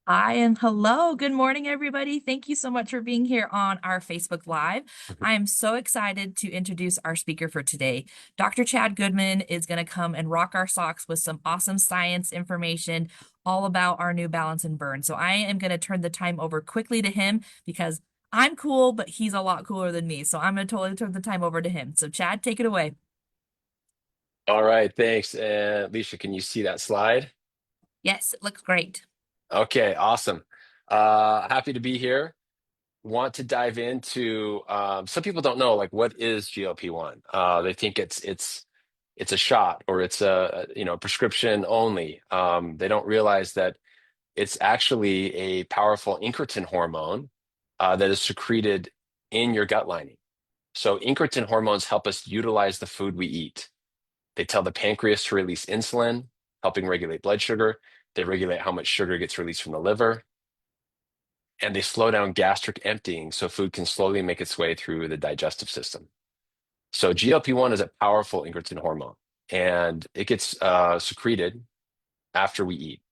Hi and hello. Good morning, everybody. Thank you so much for being here on our Facebook Live. I am so excited to introduce our speaker for today. Dr. Chad Goodman is going to come and rock our socks with some awesome science information all about our new balance and burn. So I am going to turn the time over quickly to him because I'm cool, but he's a lot cooler than me. So I'm going to totally turn the time over to him. So Chad, take it away. All right, thanks. Alicia, can you see that slide? Yes, it looks great. Okay, awesome. Happy to be here. Want to dive into some people don't know like what is GLP-1. They think it's a shot or it's a prescription only. They don't realize that it's actually a powerful incretin hormone that is secreted in your gut lining. So incretin hormones help us utilize the food we eat. They tell the pancreas to release insulin, helping regulate blood sugar. They regulate how much sugar gets released from the liver, and they slow down gastric emptying so food can slowly make its way through the digestive system. So GLP-1 is a powerful incretin hormone, and it gets secreted after we eat.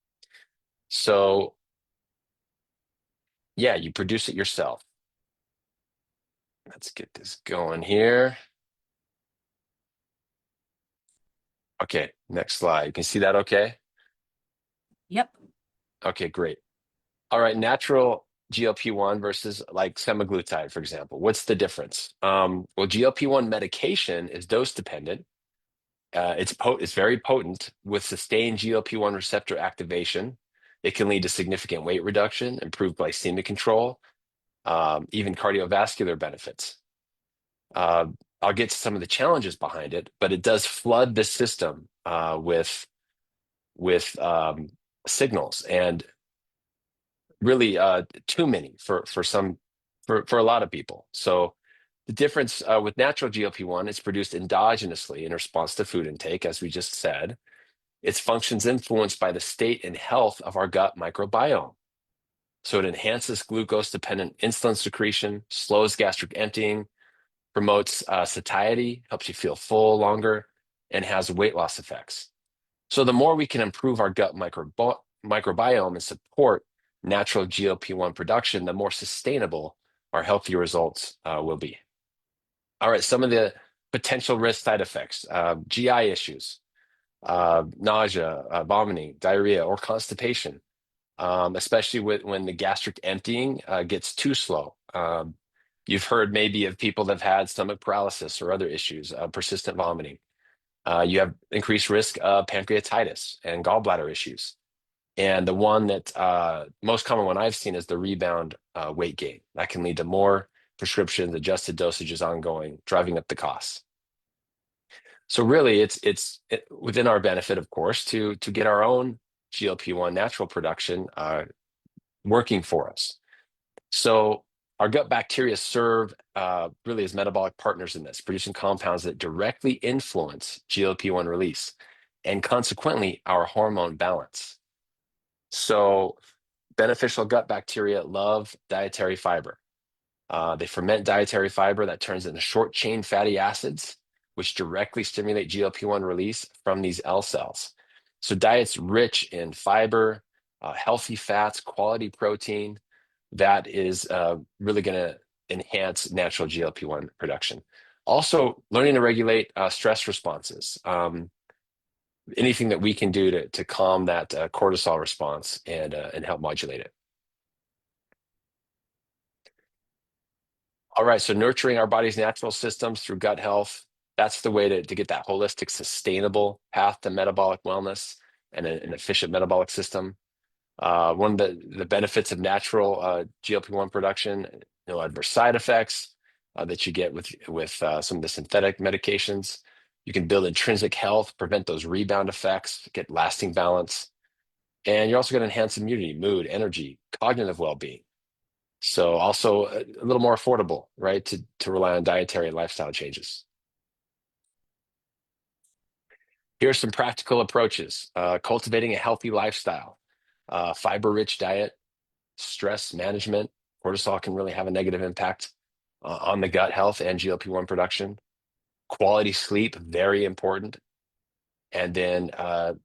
So yeah, you produce it yourself. Let's get this going here. Okay, next slide. You can see that okay? Yep. Okay, great. All right, natural GLP-1 versus like semaglutide, for example. What's the difference? Well, GLP-1 medication is dose dependent. It's very potent with sustained GLP-1 receptor activation. It can lead to significant weight reduction, improved glycemic control, even cardiovascular benefits. Uh, I'll get to some of the challenges behind it, but it does flood the system with signals, and really too many for a lot of people. So the difference with natural GLP-1, it's produced endogenously in response to food intake, as we just said. Its functions influenced by the state and health of our gut microbiome. So it enhances glucose-dependent insulin secretion, slows gastric emptying, promotes satiety, helps you feel full longer, and has weight loss effects. So the more we can improve our gut microbiome and support natural GLP-1 production, the more sustainable our healthy results will be. All right, some of the potential risk side effects, GI issues, nausea, vomiting, diarrhea, or constipation, especially when the gastric emptying gets too slow. You've heard maybe of people that have had stomach paralysis or other issues, persistent vomiting. You have increased risk of pancreatitis and gallbladder issues. And the one that most common one I've seen is the rebound weight gain. That can lead to more prescriptions, adjusted dosages ongoing, driving up the costs. So really, it's within our benefit, of course, to get our own GLP-1 natural production working for us. So our gut bacteria serve really as metabolic partners in this, producing compounds that directly influence GLP-1 release and consequently our hormone balance. So beneficial gut bacteria love dietary fiber. They ferment dietary fiber that turns into short chain fatty acids, which directly stimulate GLP-1 release from these L cells. So diets rich in fiber, healthy fats, quality protein, that is really going to enhance natural GLP-1 production. Also, learning to regulate stress responses. Anything that we can do to calm that cortisol response and help modulate it. All right, so nurturing our body's natural systems through gut health, that's the way to get that holistic, sustainable path to metabolic wellness and an efficient metabolic system. One of the benefits of natural GLP-1 production, no adverse side effects that you get with some of the synthetic medications. You can build intrinsic health, prevent those rebound effects, get lasting balance, and you're also going to enhance immunity, mood, energy, cognitive well-being. So also a little more affordable, right, to rely on dietary and lifestyle changes. Here's some practical approaches. Cultivating a healthy lifestyle, fiber-rich diet, stress management. Cortisol can really have a negative impact on the gut health and GLP-1 production. Quality sleep, very important. And then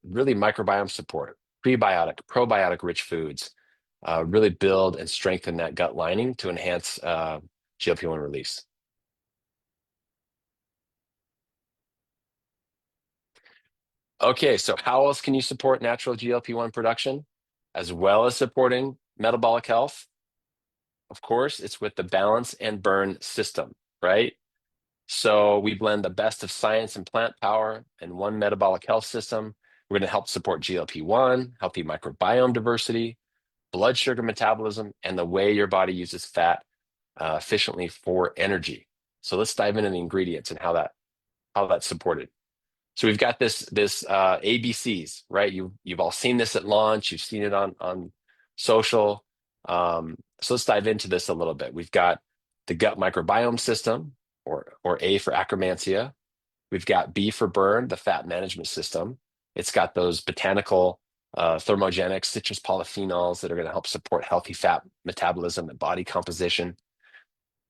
really microbiome support, prebiotic, probiotic rich foods, really build and strengthen that gut lining to enhance GLP-1 release. Okay, so how else can you support natural GLP-1 production as well as supporting metabolic health? Of course, it's with the balance and burn system, right? So we blend the best of science and plant power in one metabolic health system. We're going to help support GLP-1, healthy microbiome diversity, blood sugar metabolism, and the way your body uses fat efficiently for energy. So let's dive into the ingredients and how that's supported. So we've got this ABCs, right? You've all seen this at launch. You've seen it on social. So let's dive into this a little bit. We've got the gut microbiome system, or A for Akkermansia. We've got B for burn, the fat management system. It's got those botanical thermogenic citrus polyphenols that are going to help support healthy fat metabolism and body composition.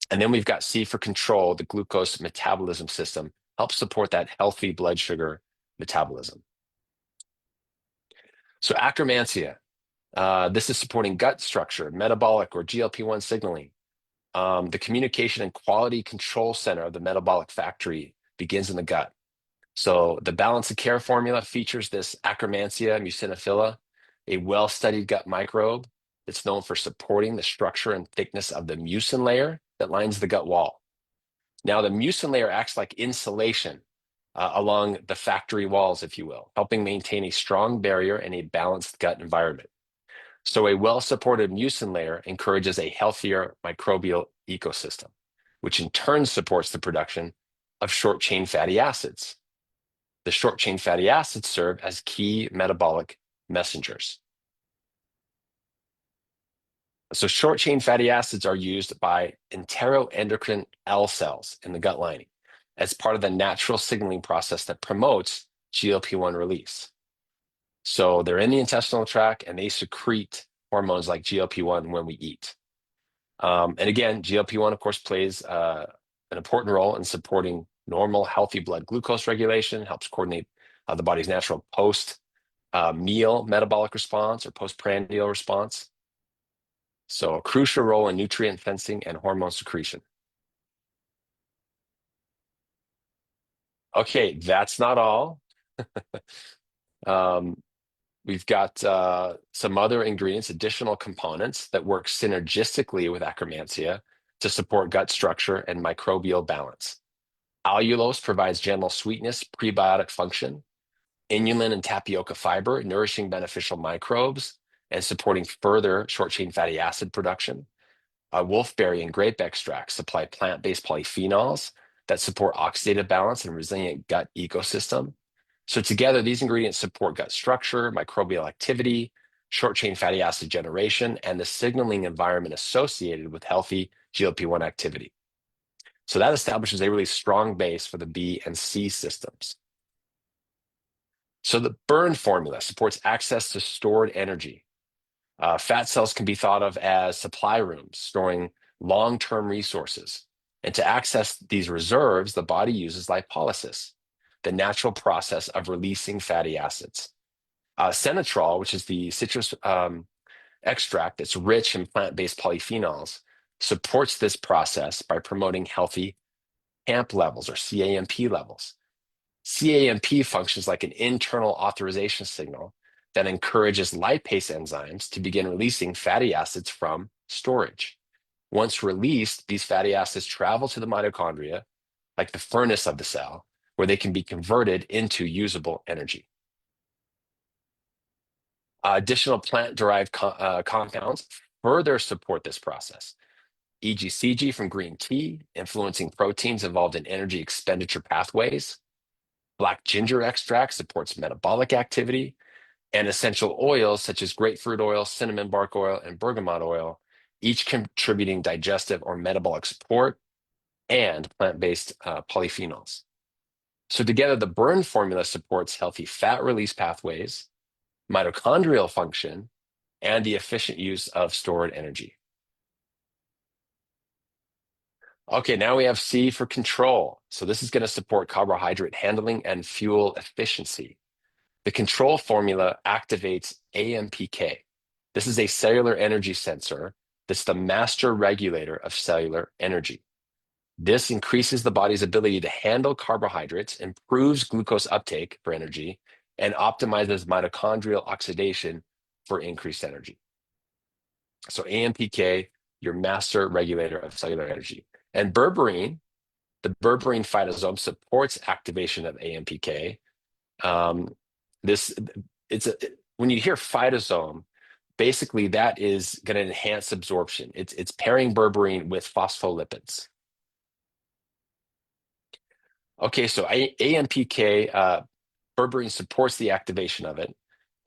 And then we've got C for control, the glucose metabolism system, helps support that healthy blood sugar metabolism. So Akkermansia, this is supporting gut structure, metabolic or GLP-1 signaling. The communication and quality control center of the metabolic factory begins in the gut. So the balance of care formula features this Akkermansia muciniphila, a well-studied gut microbe that's known for supporting the structure and thickness of the mucin layer that lines the gut wall. Now, the mucin layer acts like insulation along the factory walls, if you will, helping maintain a strong barrier and a balanced gut environment. So a well-supported mucin layer encourages a healthier microbial ecosystem, which in turn supports the production of short-chain fatty acids. The short-chain fatty acids serve as key metabolic messengers. So short-chain fatty acids are used by enteroendocrine L cells in the gut lining as part of the natural signaling process that promotes GLP-1 release. So they're in the intestinal tract and they secrete hormones like GLP-1 when we eat. And again, GLP-1, of course, plays an important role in supporting normal, healthy blood glucose regulation, helps coordinate the body's natural post-meal metabolic response or postprandial response. So a crucial role in nutrient fencing and hormone secretion. Okay, that's not all. We've got some other ingredients, additional components that work synergistically with Akkermansia to support gut structure and microbial balance. Allulose provides gentle sweetness, prebiotic function. Inulin and tapioca fiber, nourishing beneficial microbes and supporting further short-chain fatty acid production. Wolfberry and grape extracts supply plant-based polyphenols that support oxidative balance and resilient gut ecosystem. So together, these ingredients support gut structure, microbial activity, short-chain fatty acid generation, and the signaling environment associated with healthy GLP-1 activity. So that establishes a really strong base for the B and C systems. So the burn formula supports access to stored energy. Fat cells can be thought of as supply rooms, storing long-term resources. And to access these reserves, the body uses lipolysis, the natural process of releasing fatty acids. Senotrol, which is the citrus extract that's rich in plant-based polyphenols, supports this process by promoting healthy CAMP levels or CAMP levels. CAMP functions like an internal authorization signal that encourages lipase enzymes to begin releasing fatty acids from storage. Once released, these fatty acids travel to the mitochondria, like the furnace of the cell, where they can be converted into usable energy. Additional plant-derived compounds further support this process. EGCG from green tea, influencing proteins involved in energy expenditure pathways. Black ginger extract supports metabolic activity, and essential oils such as grapefruit oil, cinnamon bark oil, and bergamot oil, each contributing digestive or metabolic support and plant-based polyphenols. So together, the burn formula supports healthy fat release pathways, mitochondrial function, and the efficient use of stored energy. Okay, now we have C for control. So this is going to support carbohydrate handling and fuel efficiency. The control formula activates AMPK, This is a cellular energy sensor that's the master regulator of cellular energy. This increases the body's ability to handle carbohydrates, improves glucose uptake for energy, and optimizes mitochondrial oxidation for increased energy. So AMPK, your master regulator of cellular energy. And berberine, the berberine phytosome supports activation of AMPK. This it's a when you hear phytosome, basically that is going to enhance absorption. It's pairing berberine with phospholipids. Okay, so AMPK, berberine supports the activation of it.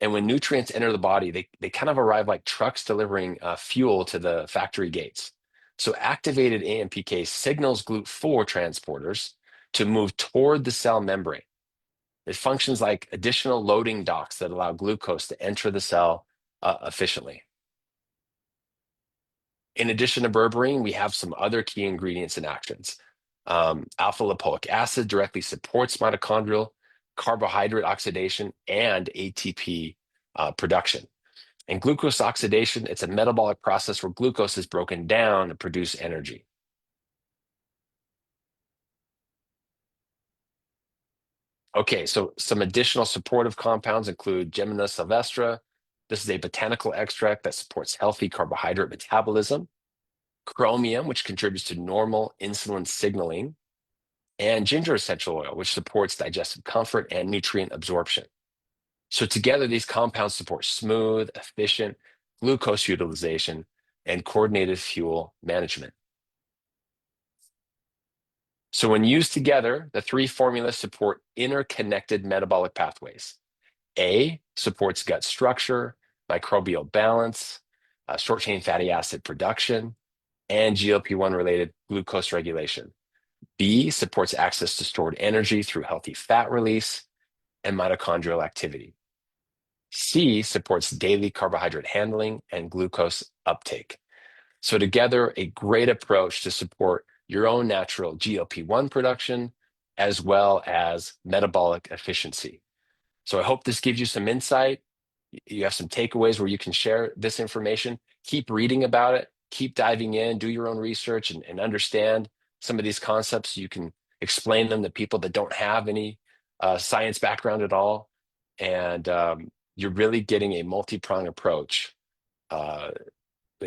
And when nutrients enter the body, they kind of arrive like trucks delivering fuel to the factory gates. So activated AMPK signals GLUT4 transporters to move toward the cell membrane. It functions like additional loading docks that allow glucose to enter the cell efficiently. In addition to berberine, we have some other key ingredients and actions. Alpha lipoic acid directly supports mitochondrial carbohydrate oxidation and ATP production. And glucose oxidation, it's a metabolic process where glucose is broken down to produce energy. Okay, so some additional supportive compounds include Gemina sylvestre. This is a botanical extract that supports healthy carbohydrate metabolism. Chromium, which contributes to normal insulin signaling. And ginger essential oil, which supports digestive comfort and nutrient absorption. So together, these compounds support smooth, efficient glucose utilization and coordinated fuel management. So when used together, the three formulas support interconnected metabolic pathways. A supports gut structure, microbial balance, short-chain fatty acid production, and GLP-1 related glucose regulation. B supports access to stored energy through healthy fat release and mitochondrial activity. C supports daily carbohydrate handling and glucose uptake. So together, a great approach to support your own natural GLP-1 production as well as metabolic efficiency. So I hope this gives you some insight. You have some takeaways where you can share this information. Keep reading about it, keep diving in, do your own research and understand some of these concepts. You can explain them to people that don't have any science background at all. And you're really getting a multi-pronged approach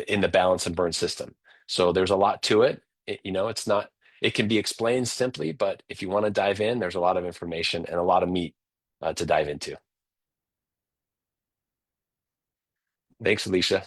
in the balance and burn system. So there's a lot to it. It's not, it can be explained simply, but if you want to dive in, there's a lot of information and a lot of meat to dive into. Thanks, Alicia.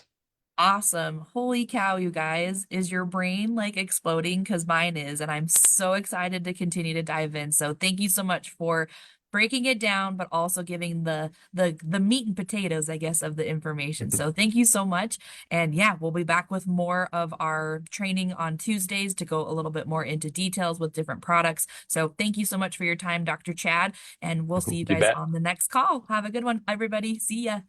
Awesome. Holy cow, you guys. Is your brain like exploding? Because mine is, and I'm so excited to continue to dive in. So thank you so much for breaking it down, but also giving the meat and potatoes, I guess, of the information. So thank you so much. And yeah, we'll be back with more of our training on Tuesdays to go a little bit more into details with different products. So thank you so much for your time, Dr. Chad, and we'll see you You guys bet. on the next call. Have a good one, everybody. See ya.